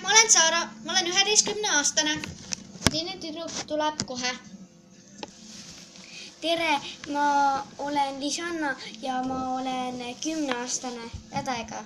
ma olen Saara, ma olen 11-aastane. Teine tüdruk tuleb kohe. Tere, ma olen Lisanna ja ma olen 10-aastane. Head aega.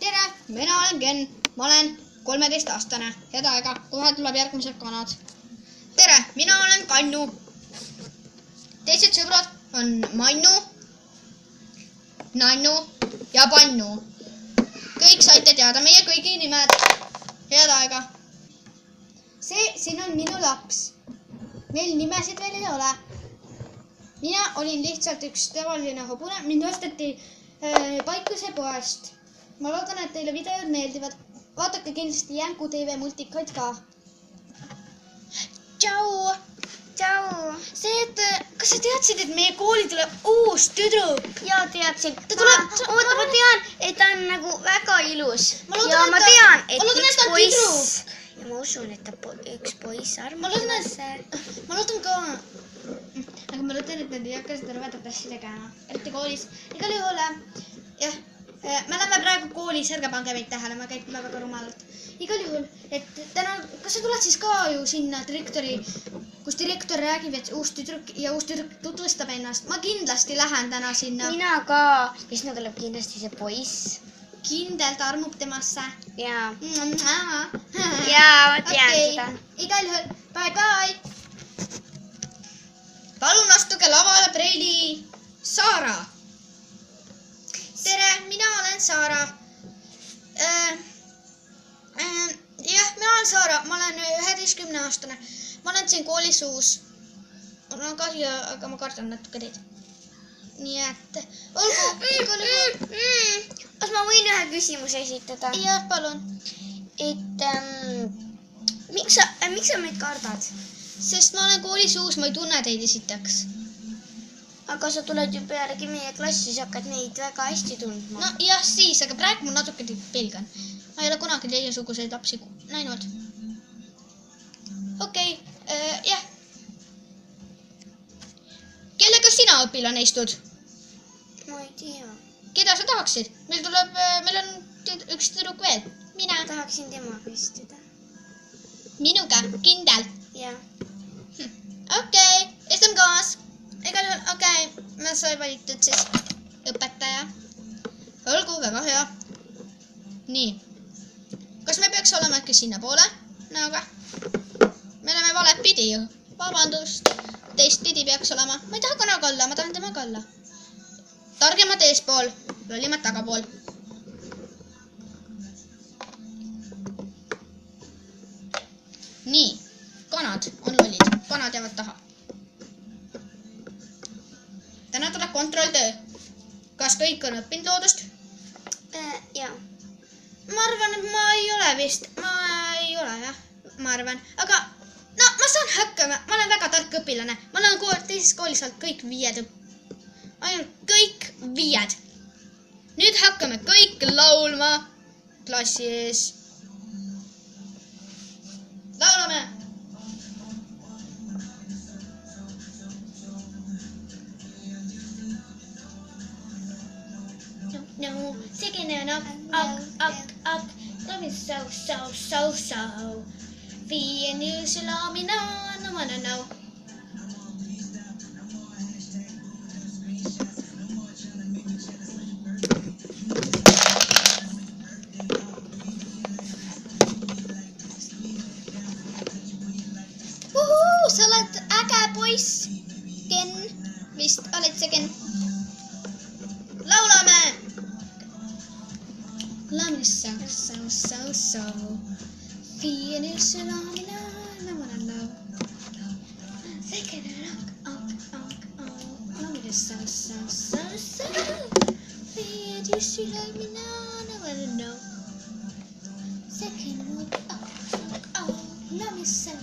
Tere, mina olen Ken, ma olen 13-aastane. Head aega, kohe tuleb järgmised kanad. Tere, mina olen Kannu. Teised sõbrad on Mannu, Nannu ja Pannu. Kõik saite teada meie kõigi nimed. Head aega. Siin on minu laps. Meil nimesid veel ei ole. Mina olin lihtsalt üks tavaline hobune. Mind osteti Paikuse poest. Ma loodan, et teile videod meeldivad. Vaadake kindlasti Jänku TV multikaid ka. Tšau! Tšau! Kas sa teadsid, et meie kooli tuleb uus tüdruk? Jaa, teadsin. Oota, ma tean, et ta on nagu väga ilus. Ma tean, et üks poiss. Ja ma usun, et üks poiss Ma loodan ka. Aga ma loodan, et nad ei hakka seda rõvedat asja tegema. Eriti koolis. Igal juhul, jah. Me oleme praegu koolis, ärge pange meid tähele, me käitume väga rumalalt. Igal juhul, et täna, kas sa tuled siis ka ju sinna direktori, kus direktor räägib, et uus tüdruk tutvustab ennast. Ma kindlasti lähen täna sinna. Mina ka. Ja sinna tuleb kindlasti see poiss. Kindelt armub temasse. Jaa. Jaa, ma tean seda. Igal juhul, bye. Palun astuge lavale preili Saara. Tere, mina olen Saara. Jah, mina olen Saara, ma olen 11-aastane. Ma olen siin koolis uus. Mul on kahju, aga ma kardan natuke teid. Nii et, olgu. Kas ma võin ühe küsimuse esitada? Jah, palun. Et miks sa meid kardad? Sest ma olen koolis uus, ma ei tunne teid esiteks. Aga sa tuled ju pealegi meie klassi, sa hakkad meid väga hästi tundma. No jah, siis, aga praegu ma natuke teid pelgan. Ma ei ole kunagi teiesuguseid lapsi näinud. Okei, jah. Kellega sina õpilane istud? Ma ei tea. Keda sa tahaksid? Meil on üks tüdruk veel. Mina. Ma tahaksin temaga istuda. Minuga, kindel. Jah. Okei, istume koos. Igal juhul, okei, ma sai valitud siis õpetaja. Olgu, väga hea. Nii. Kas me peaks olema äkki sinna poole? Näoga. Me oleme valet pidi ju. Vabandust. Teist pidi peaks olema. Ma ei taha kanaga olla, ma tahan temaga olla. Targemad eespool, lollimad tagapool. Nii. Kanad on lollid. Kanad jäävad taha. Täna tuleb kontrolltöö. Kas kõik on õppinud loodust? Jaa. Ma arvan, et ma ei ole vist. Ma ei ole, jah. Ma arvan. Aga, no, ma saan hakkama. Ma olen väga tark õpilane. Ma olen teises koolis olnud kõik 5. Ainult kõik 5. Nüüd hakkame kõik laulma klassi ees. Laulame! No, singing an up. Love is so. Fee and you should love me now, no wanna know. Sa oled äge poiss. Ken, vist oled see Ken. Laulame! Love is so. Feel it so long, no wanna know. Second love is so. Feel it so long, no wanna know. Second love is so.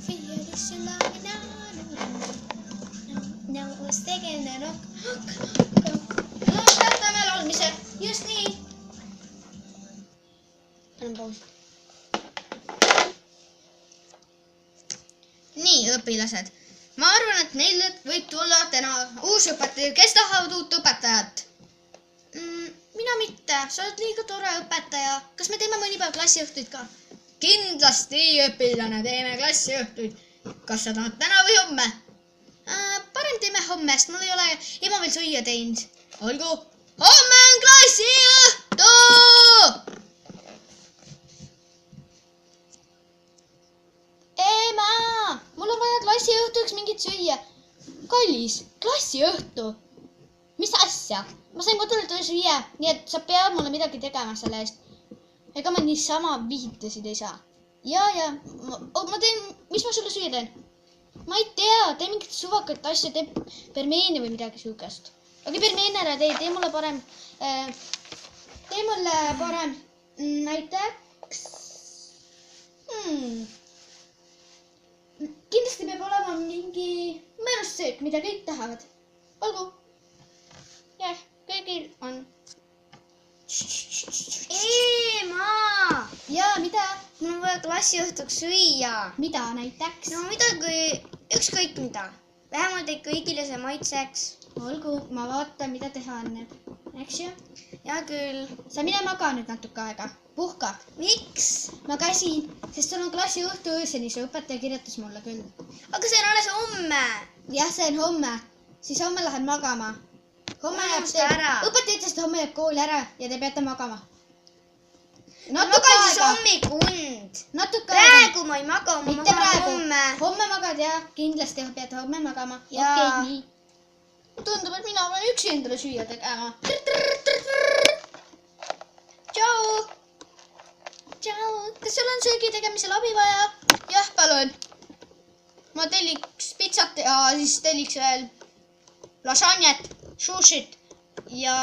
Feel it so long, no wanna know. No, second Lõpetame laulmise. Just nii. Panen paus. Nii, õpilased. Ma arvan, et neil võib tulla täna uus õpetaja. Kes tahavad uut õpetajat? Mina õpetaja, sa oled liiga tore õpetaja. Kas me teeme mõni päev klassiõhtuid ka? Kindlasti, õpilane, teeme klassiõhtuid. Kas sa tahad täna või homme? Parem teeme homme, sest mul ei ole ema veel süüa teinud. Olgu, homme on klassiõhtu! Ema, mul on vaja klassiõhtuks mingit süüa. Kallis, klassiõhtu. Mis asja? Ma sain kodult süüa, nii et sa pead mulle midagi tegema selle eest. Ega ma niisama vihitasid ei saa. Ja, ma teen, mis ma sulle süüa teen? Ma ei tea, tee mingit suvakat asja, tee permeene või midagi sihukest. Aga permeene ära tee mulle parem, näiteks. Kindlasti peab olema mingi mõnussöök, mida kõik tahavad. Olgu. Jah, kõigil on. Ema! Jaa, mida? Mul on vaja klassiõhtuks süüa. Mida näiteks? No midagi, ükskõik mida. Vähemalt ei kõigile see maitseks. Olgu, ma vaatan, mida teha enne. Eks ju? Hea küll. Sa mine maga nüüd natuke aega. Puhka. Miks? Ma käsin, sest sul on klassiõhtu ööseni, see õpetaja kirjutas mulle küll. Aga see on alles homme. Jah, see on homme. Siis homme lähed magama. Unusta ära. Õpetaja ütles, et homme jääb kool ära ja te peate magama. Ma magan siis hommikund. Natuke Praegu ma ei maga, ma mitte magan praegu. homme. Homme magad ja kindlasti peate homme magama. Jaa. Okei, nii. Tundub, et mina pean üksi endale süüa tegema. Tšau. Tšau. Kas sul on söögi tegemisel abi vaja? Jah, palun. Ma telliks pitsat ja siis telliks veel lasanjet, sushit ja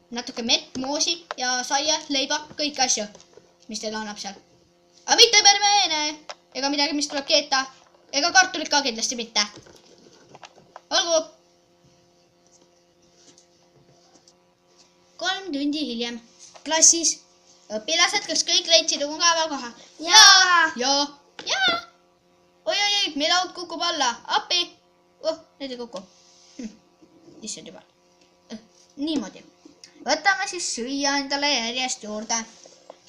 natuke mett, moosi ja saia, leiba, kõiki asju, mis teile annab seal. Aga mitte permeene ega midagi, mis tuleb keeta. Ega kartulit ka kindlasti mitte. Olgu. 3 tundi hiljem. Klassis. Õpilased, kas kõik leidsid mugava koha? Jaa. Oi, meil laud kukub alla. Appi. Nüüd ei kuku. Issand juba. Niimoodi. Võtame siis süüa endale järjest juurde.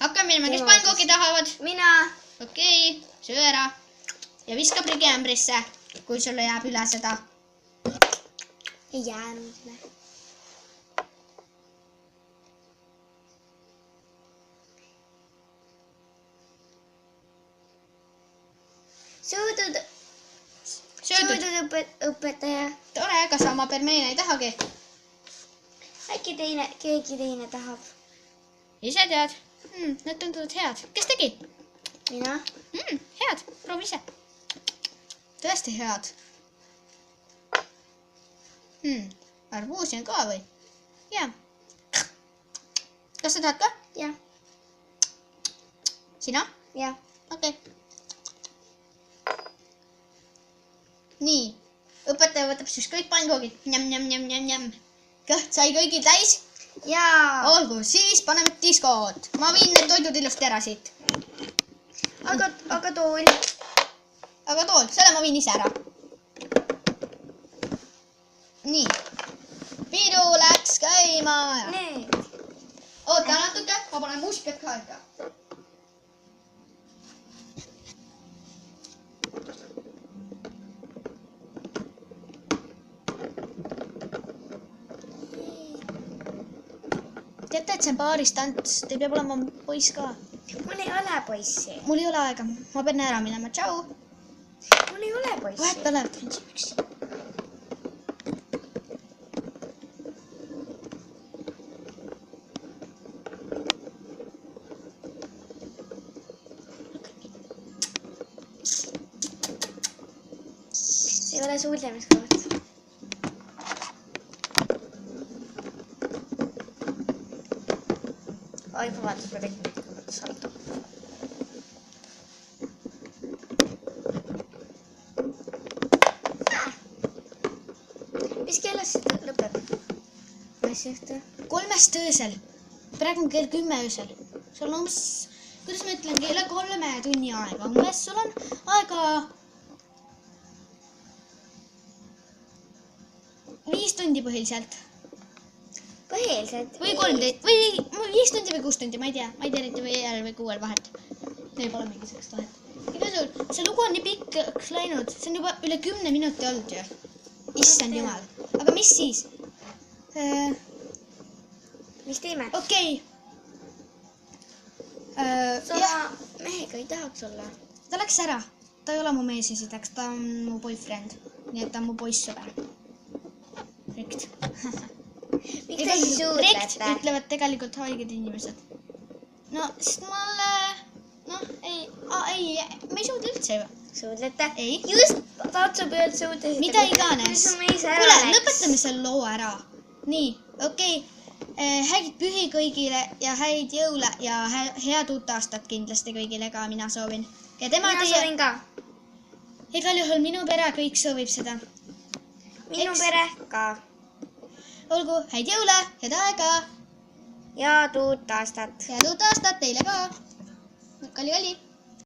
Hakkame minema, kes pannkooki tahavad? Mina. Okei, söö ära. Ja viska prügiämbrisse, kui sulle jääb üle seda. Ei jäänud. Söödud õpetaja. Tore, kas sa oma permeene ei tahagi? Äkki keegi teine tahab? Ise tead? Need tunduvad head. Kes tegi? Mina. Head, proovi ise. Tõesti head. Arbuusi on ka või? Jaa. Kas sa tahad ka? Jah. Sina? Jah. Okei. Nii. Õpetaja võtab siis kõik pannkoogid. Njam. Kõht sai kõigil täis? Jaa. Olgu, siis paneme diskot. Ma viin need toidud ilusti ära siit. Aga tool. Aga tool, selle ma viin ise ära. Nii. Pidu läks käima. Need. Oota natuke, ma panen muusikat ka ikka. Teate, et see on baaris tants, te peab olema poiss ka. Mul ei ole poissi. Mul ei ole aega, ma pean ära minema, tšau. Mul ei ole poissi. Vahet pole, tantsi üksi. See ei ole suudlemiskoht. Oi, vabandust, ma tegin midagi salto. Mis kellast see lõpeb? Klassiõhtu? 3 öösel. Praegu on kell 10 öösel. Sul on umbes, kuidas ma ütlen, kella 3 tunni aega. Umbes sul on aega 5 tundi põhiliselt. põhiliselt. või 13 või 5 tundi või 6 tundi, ma ei tea eriti või 5 või 6 vahet. Neil pole mingisugust vahet. Igal juhul, see lugu on nii pikkaks läinud, see on juba üle 10 minuti olnud ju. Issand jumal. Aga mis siis? Mis teeme? Okei. sa Jah, mehega ei tahaks olla. ta läks ära. Ta ei ole mu mees esiteks, ta on mu boyfriend. Nii et ta on mu poissõber. Rekt. Miks te siis Rekt suudlete? ütlevad tegelikult haiged inimesed. No, sest mulle... Noh, ei, me ei suudle üldse ju. Suudlete? Ei. Just tatsupööd suudlesite. Mida iganes. Kuule, lõpetame selle loo ära. Nii, okei. Häid pühi kõigile ja häid jõule ja head uut aastat kindlasti kõigile ka mina soovin. Ja tema Mina soovin ka. Igal juhul minu pere kõik soovib seda. Minu pere ka. Olgu, häid jõule, head aega. Ja uut aastat. Head uut aastat teile ka. Kalli.